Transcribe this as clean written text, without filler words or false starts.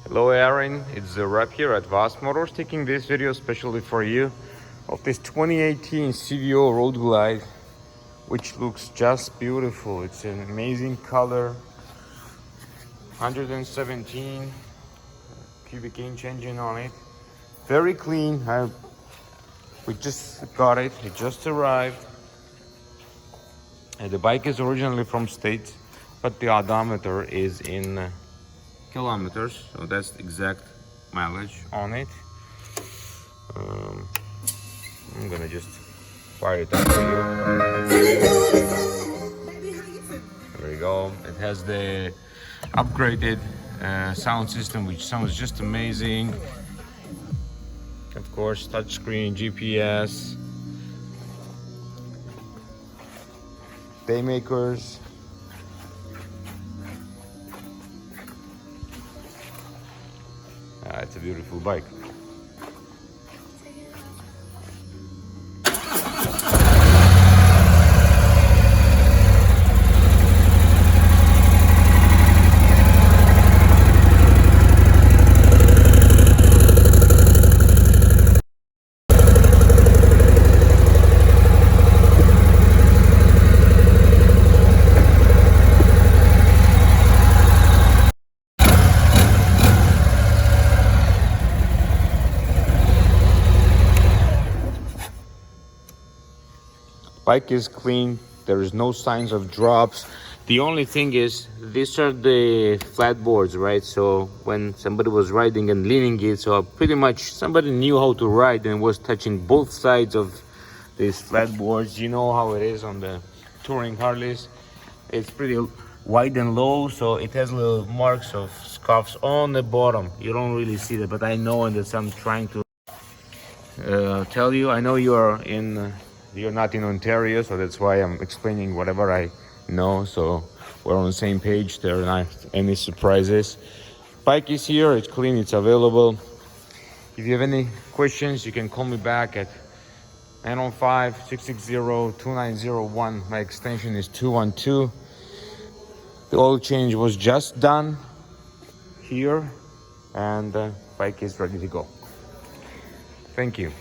Hello Aaron, it's the rep here at Vos Motors taking this video especially for you of this 2018 CVO Road Glide, which looks just beautiful. It's an amazing color, 117 cubic inch engine on it, very clean. We just got it, it just arrived. And the bike is originally from States, but the odometer is in kilometers, so that's the exact mileage on it. I'm gonna just fire it up for you. There you go. It has the upgraded sound system, which sounds just amazing. Of course, touchscreen, GPS, daymakers. It's a beautiful bike. Bike is clean, there is no signs of drops. The only thing is, these are the flat boards, right? So when somebody was riding and leaning it, so pretty much somebody knew how to ride and was touching both sides of these flat boards. You know how it is on the touring Harleys. It's pretty wide and low, so it has little marks of scuffs on the bottom. You don't really see that, but I know, and that's I'm trying to tell you. I know you're not in Ontario, so that's why I'm explaining whatever I know, so we're on the same page. There are not any surprises. Bike is here, it's clean, it's available. If you have any questions, you can call me back at 905-660-2901. My extension is 212. The oil change was just done here, and the bike is ready to go. Thank you.